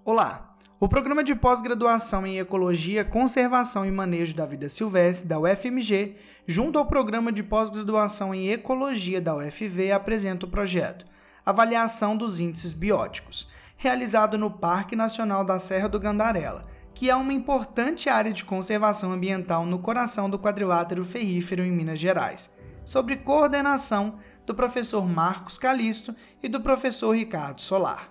Olá! O Programa de Pós-Graduação em Ecologia, Conservação e Manejo da Vida Silvestre da UFMG, junto ao Programa de Pós-Graduação em Ecologia da UFV, apresenta o projeto Avaliação dos Índices Bióticos, realizado no Parque Nacional da Serra do Gandarela, que é uma importante área de conservação ambiental no coração do quadrilátero ferrífero em Minas Gerais, sob coordenação do professor Marcos Calisto e do professor Ricardo Solar.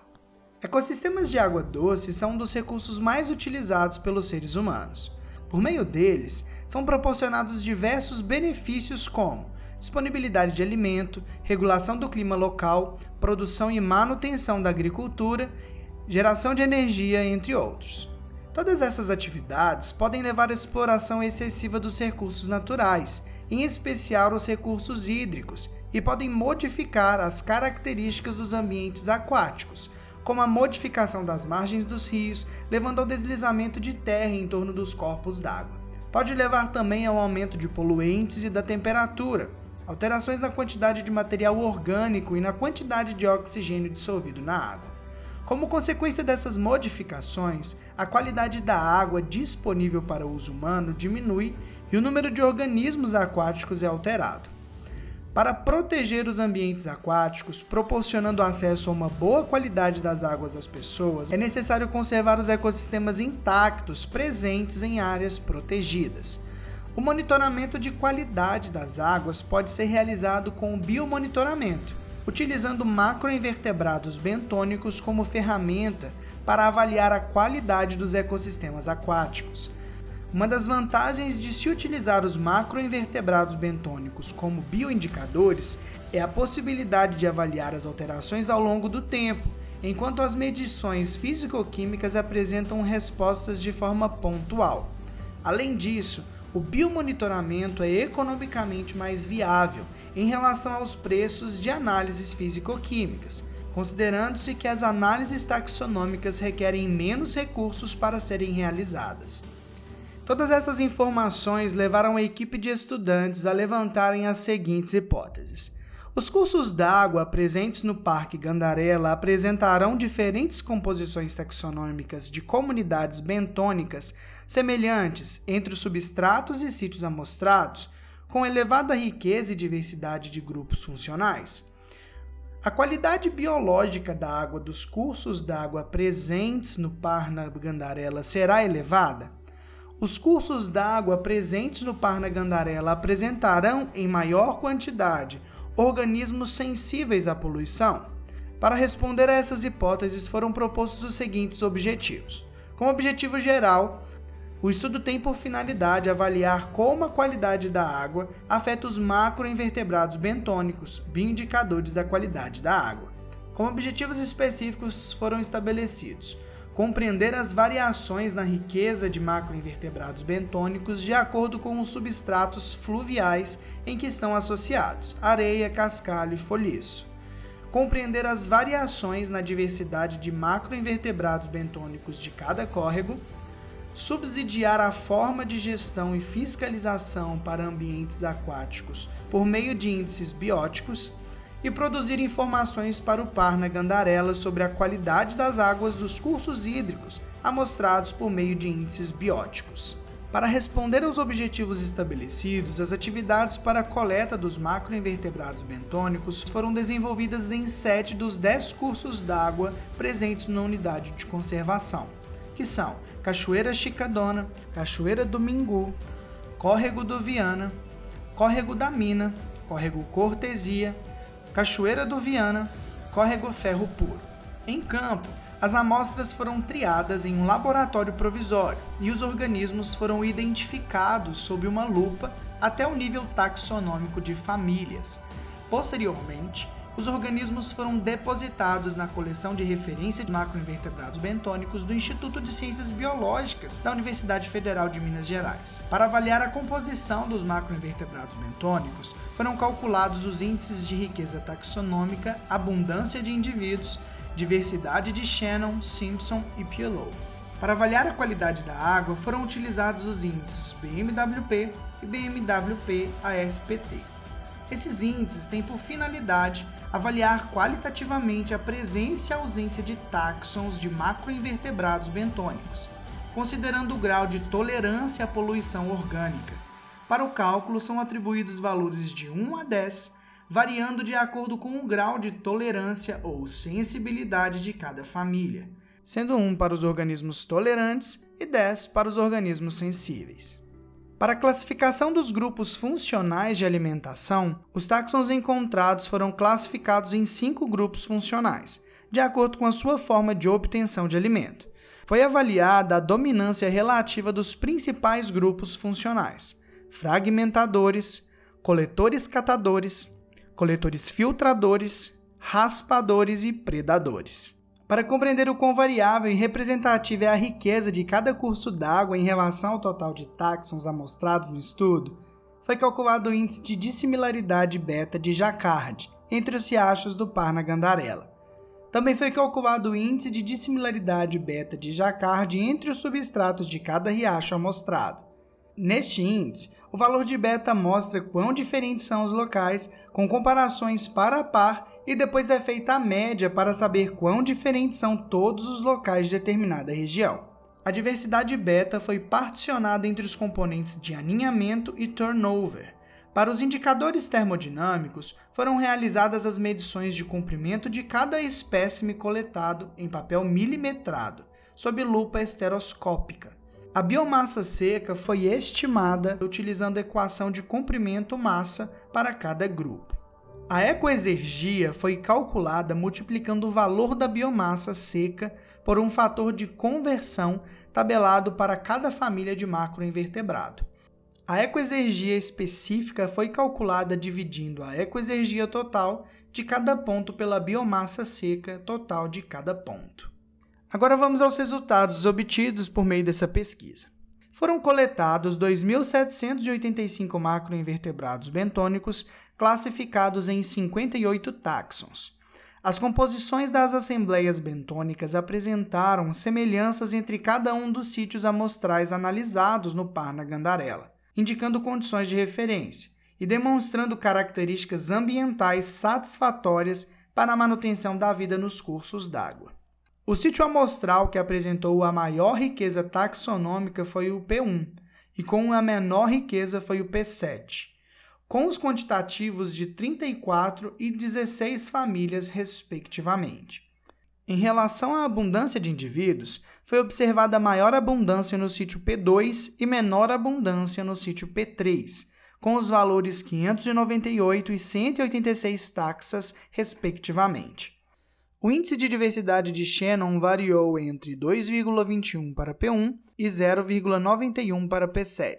Ecossistemas de água doce são um dos recursos mais utilizados pelos seres humanos. Por meio deles, são proporcionados diversos benefícios como disponibilidade de alimento, regulação do clima local, produção e manutenção da agricultura, geração de energia, entre outros. Todas essas atividades podem levar à exploração excessiva dos recursos naturais, em especial os recursos hídricos, e podem modificar as características dos ambientes aquáticos, como a modificação das margens dos rios, levando ao deslizamento de terra em torno dos corpos d'água. Pode levar também ao aumento de poluentes e da temperatura, alterações na quantidade de material orgânico e na quantidade de oxigênio dissolvido na água. Como consequência dessas modificações, a qualidade da água disponível para o uso humano diminui e o número de organismos aquáticos é alterado. Para proteger os ambientes aquáticos, proporcionando acesso a uma boa qualidade das águas às pessoas, é necessário conservar os ecossistemas intactos presentes em áreas protegidas. O monitoramento de qualidade das águas pode ser realizado com o biomonitoramento, utilizando macroinvertebrados bentônicos como ferramenta para avaliar a qualidade dos ecossistemas aquáticos. Uma das vantagens de se utilizar os macroinvertebrados bentônicos como bioindicadores é a possibilidade de avaliar as alterações ao longo do tempo, enquanto as medições físico-químicas apresentam respostas de forma pontual. Além disso, o biomonitoramento é economicamente mais viável em relação aos preços de análises físico-químicas, considerando-se que as análises taxonômicas requerem menos recursos para serem realizadas. Todas essas informações levaram a equipe de estudantes a levantarem as seguintes hipóteses. Os cursos d'água presentes no Parque Gandarela apresentarão diferentes composições taxonômicas de comunidades bentônicas semelhantes entre os substratos e sítios amostrados, com elevada riqueza e diversidade de grupos funcionais. A qualidade biológica da água dos cursos d'água presentes no Parque Gandarela será elevada? Os cursos d'água presentes no Parque Gandarela apresentarão, em maior quantidade, organismos sensíveis à poluição? Para responder a essas hipóteses foram propostos os seguintes objetivos. Como objetivo geral, o estudo tem por finalidade avaliar como a qualidade da água afeta os macroinvertebrados bentônicos, bioindicadores da qualidade da água. Como objetivos específicos foram estabelecidos: compreender as variações na riqueza de macroinvertebrados bentônicos de acordo com os substratos fluviais em que estão associados, areia, cascalho e folhiço. Compreender as variações na diversidade de macroinvertebrados bentônicos de cada córrego. Subsidiar a forma de gestão e fiscalização para ambientes aquáticos por meio de índices bióticos. E produzir informações para o Parque Gandarela sobre a qualidade das águas dos cursos hídricos amostrados por meio de índices bióticos. Para responder aos objetivos estabelecidos, as atividades para a coleta dos macroinvertebrados bentônicos foram desenvolvidas em 7 dos 10 cursos d'água presentes na unidade de conservação, que são Cachoeira Chicadona, Cachoeira do Mingu, Córrego do Viana, Córrego da Mina, Córrego Cortesia, Cachoeira do Viana, Córrego Ferro Puro. Em campo, as amostras foram triadas em um laboratório provisório e os organismos foram identificados sob uma lupa até o nível taxonômico de famílias. Posteriormente, os organismos foram depositados na coleção de referência de macroinvertebrados bentônicos do Instituto de Ciências Biológicas da Universidade Federal de Minas Gerais. Para avaliar a composição dos macroinvertebrados bentônicos, foram calculados os índices de riqueza taxonômica, abundância de indivíduos, diversidade de Shannon, Simpson e Pillow. Para avaliar a qualidade da água, foram utilizados os índices BMWP e BMWP-ASPT. Esses índices têm por finalidade avaliar qualitativamente a presença e ausência de táxons de macroinvertebrados bentônicos, considerando o grau de tolerância à poluição orgânica. Para o cálculo, são atribuídos valores de 1 a 10, variando de acordo com o grau de tolerância ou sensibilidade de cada família, sendo 1 para os organismos tolerantes e 10 para os organismos sensíveis. Para a classificação dos grupos funcionais de alimentação, os táxons encontrados foram classificados em 5 grupos funcionais, de acordo com a sua forma de obtenção de alimento. Foi avaliada a dominância relativa dos principais grupos funcionais: fragmentadores, coletores-catadores, coletores filtradores, raspadores e predadores. Para compreender o quão variável e representativa é a riqueza de cada curso d'água em relação ao total de táxons amostrados no estudo, foi calculado o índice de dissimilaridade beta de Jacquard entre os riachos do Parna-Gandarela. Também foi calculado o índice de dissimilaridade beta de Jacquard entre os substratos de cada riacho amostrado. Neste índice, o valor de beta mostra quão diferentes são os locais, com comparações par a par, e depois é feita a média para saber quão diferentes são todos os locais de determinada região. A diversidade beta foi particionada entre os componentes de aninhamento e turnover. Para os indicadores termodinâmicos, foram realizadas as medições de comprimento de cada espécime coletado em papel milimetrado, sob lupa estereoscópica. A biomassa seca foi estimada utilizando a equação de comprimento-massa para cada grupo. A ecoexergia foi calculada multiplicando o valor da biomassa seca por um fator de conversão tabelado para cada família de macroinvertebrado. A ecoexergia específica foi calculada dividindo a ecoexergia total de cada ponto pela biomassa seca total de cada ponto. Agora vamos aos resultados obtidos por meio dessa pesquisa. Foram coletados 2.785 macroinvertebrados bentônicos classificados em 58 táxons. As composições das assembleias bentônicas apresentaram semelhanças entre cada um dos sítios amostrais analisados no Parna-Gandarela, indicando condições de referência e demonstrando características ambientais satisfatórias para a manutenção da vida nos cursos d'água. O sítio amostral que apresentou a maior riqueza taxonômica foi o P1, e com a menor riqueza foi o P7, com os quantitativos de 34 e 16 famílias, respectivamente. Em relação à abundância de indivíduos, foi observada maior abundância no sítio P2 e menor abundância no sítio P3, com os valores 598 e 186 taxas, respectivamente. O índice de diversidade de Shannon variou entre 2,21 para P1 e 0,91 para P7.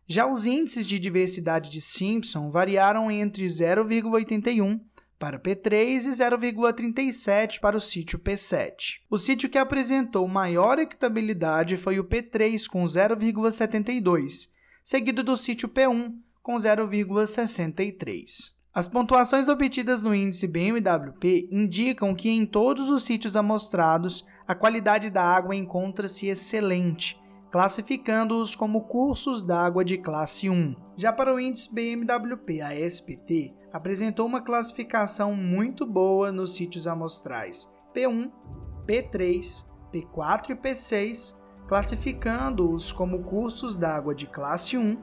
Já os índices de diversidade de Simpson variaram entre 0,81 para P3 e 0,37 para o sítio P7. O sítio que apresentou maior equitabilidade foi o P3, com 0,72, seguido do sítio P1, com 0,63. As pontuações obtidas no índice BMWP indicam que em todos os sítios amostrados, a qualidade da água encontra-se excelente, classificando-os como cursos d'água de classe 1. Já para o índice BMWP, a SPT apresentou uma classificação muito boa nos sítios amostrais P1, P3, P4 e P6, classificando-os como cursos d'água de classe 1,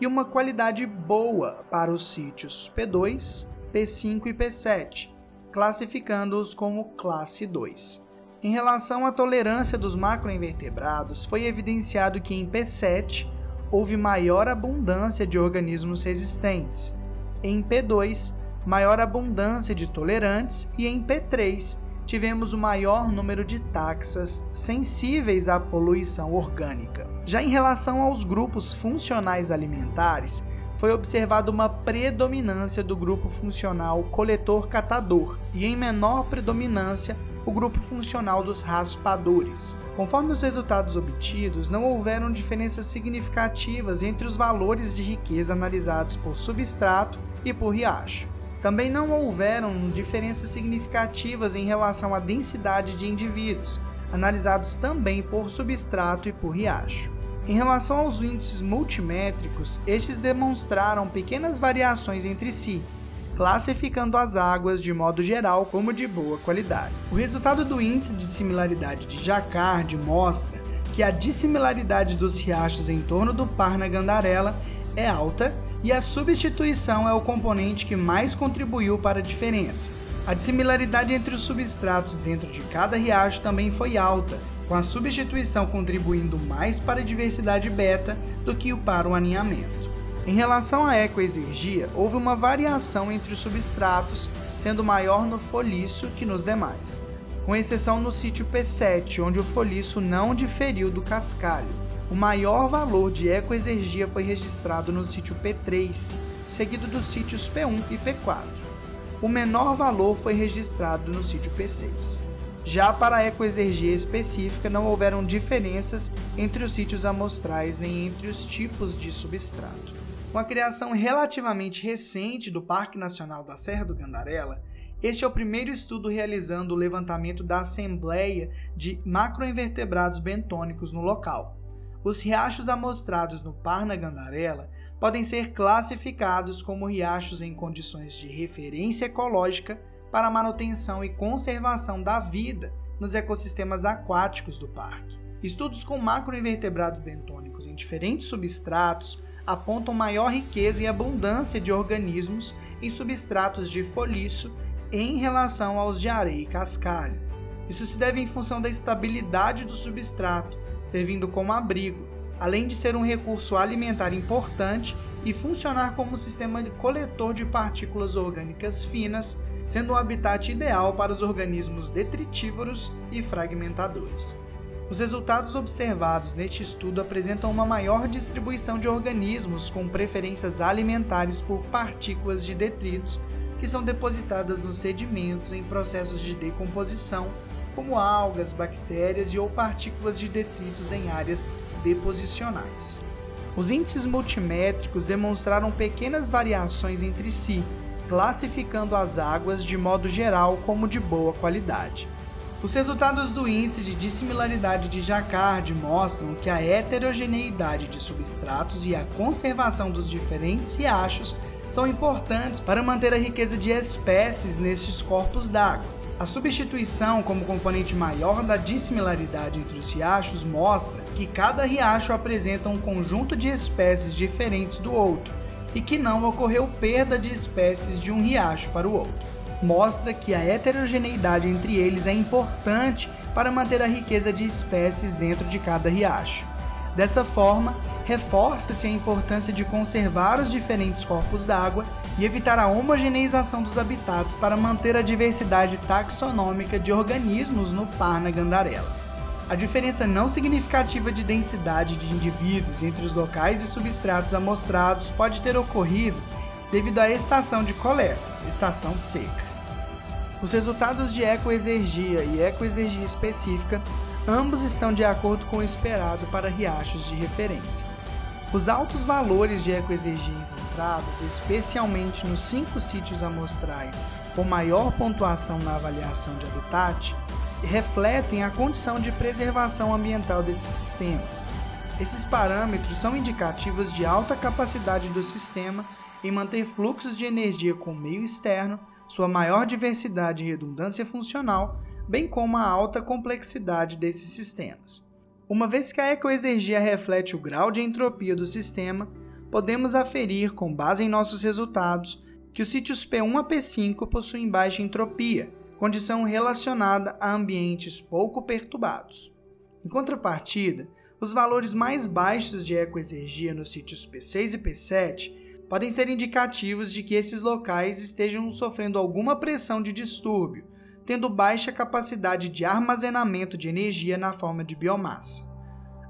e uma qualidade boa para os sítios P2, P5 e P7, classificando-os como classe 2. Em relação à tolerância dos macroinvertebrados, foi evidenciado que em P7 houve maior abundância de organismos resistentes, em P2, maior abundância de tolerantes e em P3 tivemos o maior número de taxas sensíveis à poluição orgânica. Já em relação aos grupos funcionais alimentares, foi observada uma predominância do grupo funcional coletor-catador e, em menor predominância, o grupo funcional dos raspadores. Conforme os resultados obtidos, não houveram diferenças significativas entre os valores de riqueza analisados por substrato e por riacho. Também não houveram diferenças significativas em relação à densidade de indivíduos, analisados também por substrato e por riacho. Em relação aos índices multimétricos, estes demonstraram pequenas variações entre si, classificando as águas de modo geral como de boa qualidade. O resultado do índice de dissimilaridade de Jacquard mostra que a dissimilaridade dos riachos em torno do Parna-Gandarela é alta e a substituição é o componente que mais contribuiu para a diferença. A dissimilaridade entre os substratos dentro de cada riacho também foi alta, com a substituição contribuindo mais para a diversidade beta do que para o aninhamento. Em relação à ecoexergia, houve uma variação entre os substratos, sendo maior no foliço que nos demais, com exceção no sítio P7, onde o foliço não diferiu do cascalho. O maior valor de ecoexergia foi registrado no sítio P3, seguido dos sítios P1 e P4. O menor valor foi registrado no sítio P6. Já para a ecoexergia específica, não houveram diferenças entre os sítios amostrais nem entre os tipos de substrato. Com a criação relativamente recente do Parque Nacional da Serra do Gandarela, este é o primeiro estudo realizando o levantamento da assembleia de macroinvertebrados bentônicos no local. Os riachos amostrados no Parna-Gandarela podem ser classificados como riachos em condições de referência ecológica para a manutenção e conservação da vida nos ecossistemas aquáticos do parque. Estudos com macroinvertebrados bentônicos em diferentes substratos apontam maior riqueza e abundância de organismos em substratos de foliço em relação aos de areia e cascalho. Isso se deve em função da estabilidade do substrato, servindo como abrigo, além de ser um recurso alimentar importante e funcionar como sistema coletor de partículas orgânicas finas, sendo um habitat ideal para os organismos detritívoros e fragmentadores. Os resultados observados neste estudo apresentam uma maior distribuição de organismos com preferências alimentares por partículas de detritos que são depositadas nos sedimentos em processos de decomposição, como algas, bactérias ou partículas de detritos em áreas deposicionais. Os índices multimétricos demonstraram pequenas variações entre si, classificando as águas de modo geral como de boa qualidade. Os resultados do índice de dissimilaridade de Jacquard mostram que a heterogeneidade de substratos e a conservação dos diferentes riachos são importantes para manter a riqueza de espécies nestes corpos d'água. A substituição como componente maior da dissimilaridade entre os riachos mostra que cada riacho apresenta um conjunto de espécies diferentes do outro e que não ocorreu perda de espécies de um riacho para o outro. Mostra que a heterogeneidade entre eles é importante para manter a riqueza de espécies dentro de cada riacho. Dessa forma, reforça-se a importância de conservar os diferentes corpos d'água e evitar a homogeneização dos habitats para manter a diversidade taxonômica de organismos no Parna-Gandarela. A diferença não significativa de densidade de indivíduos entre os locais e substratos amostrados pode ter ocorrido devido à estação de coleta, estação seca. Os resultados de ecoexergia e ecoexergia específica, ambos estão de acordo com o esperado para riachos de referência. Os altos valores de ecoexergia encontrados, especialmente nos 5 sítios amostrais com maior pontuação na avaliação de habitat, refletem a condição de preservação ambiental desses sistemas. Esses parâmetros são indicativos de alta capacidade do sistema em manter fluxos de energia com o meio externo, sua maior diversidade e redundância funcional, bem como a alta complexidade desses sistemas. Uma vez que a ecoexergia reflete o grau de entropia do sistema, podemos aferir, com base em nossos resultados, que os sítios P1 a P5 possuem baixa entropia, condição relacionada a ambientes pouco perturbados. Em contrapartida, os valores mais baixos de ecoexergia nos sítios P6 e P7 podem ser indicativos de que esses locais estejam sofrendo alguma pressão de distúrbio, tendo baixa capacidade de armazenamento de energia na forma de biomassa.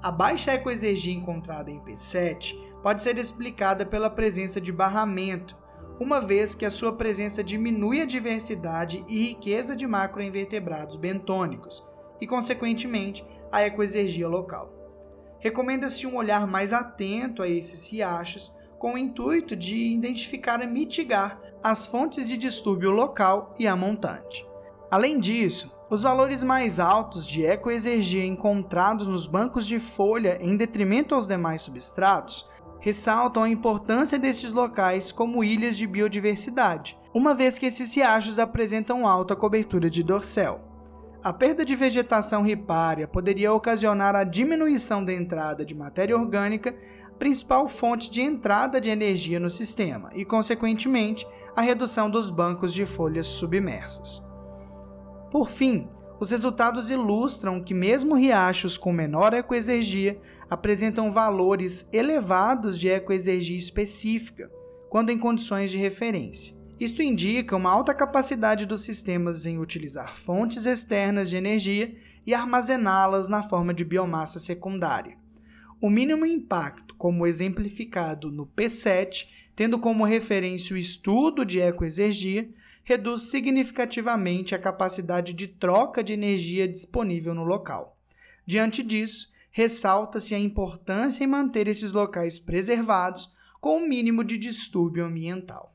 A baixa ecoexergia encontrada em P7 pode ser explicada pela presença de barramento, uma vez que a sua presença diminui a diversidade e riqueza de macroinvertebrados bentônicos e, consequentemente, a ecoexergia local. Recomenda-se um olhar mais atento a esses riachos, com o intuito de identificar e mitigar as fontes de distúrbio local e a montante. Além disso, os valores mais altos de ecoexergia encontrados nos bancos de folha em detrimento aos demais substratos ressaltam a importância destes locais como ilhas de biodiversidade, uma vez que esses riachos apresentam alta cobertura de dorsel. A perda de vegetação ripária poderia ocasionar a diminuição da entrada de matéria orgânica, principal fonte de entrada de energia no sistema, e, consequentemente, a redução dos bancos de folhas submersas. Por fim, os resultados ilustram que mesmo riachos com menor ecoexergia apresentam valores elevados de ecoexergia específica, quando em condições de referência. Isto indica uma alta capacidade dos sistemas em utilizar fontes externas de energia e armazená-las na forma de biomassa secundária. O mínimo impacto, como exemplificado no P7, tendo como referência o estudo de ecoexergia, reduz significativamente a capacidade de troca de energia disponível no local. Diante disso, ressalta-se a importância em manter esses locais preservados com o mínimo de distúrbio ambiental.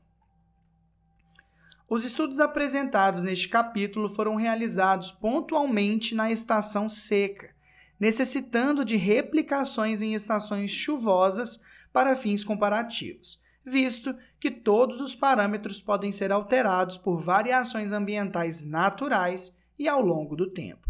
Os estudos apresentados neste capítulo foram realizados pontualmente na estação seca, necessitando de replicações em estações chuvosas para fins comparativos, visto que todos os parâmetros podem ser alterados por variações ambientais naturais e ao longo do tempo.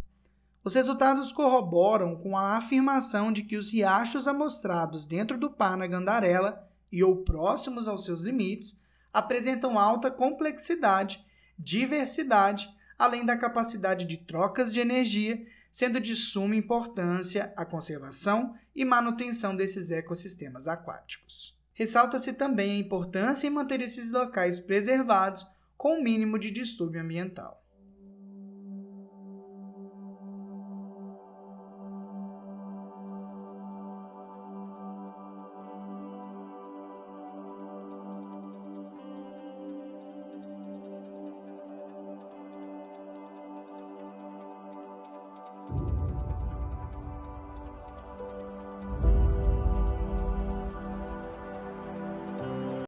Os resultados corroboram com a afirmação de que os riachos amostrados dentro do Parna Gandarela e ou próximos aos seus limites apresentam alta complexidade, diversidade, além da capacidade de trocas de energia, sendo de suma importância a conservação e manutenção desses ecossistemas aquáticos. Ressalta-se também a importância em manter esses locais preservados com o mínimo de distúrbio ambiental.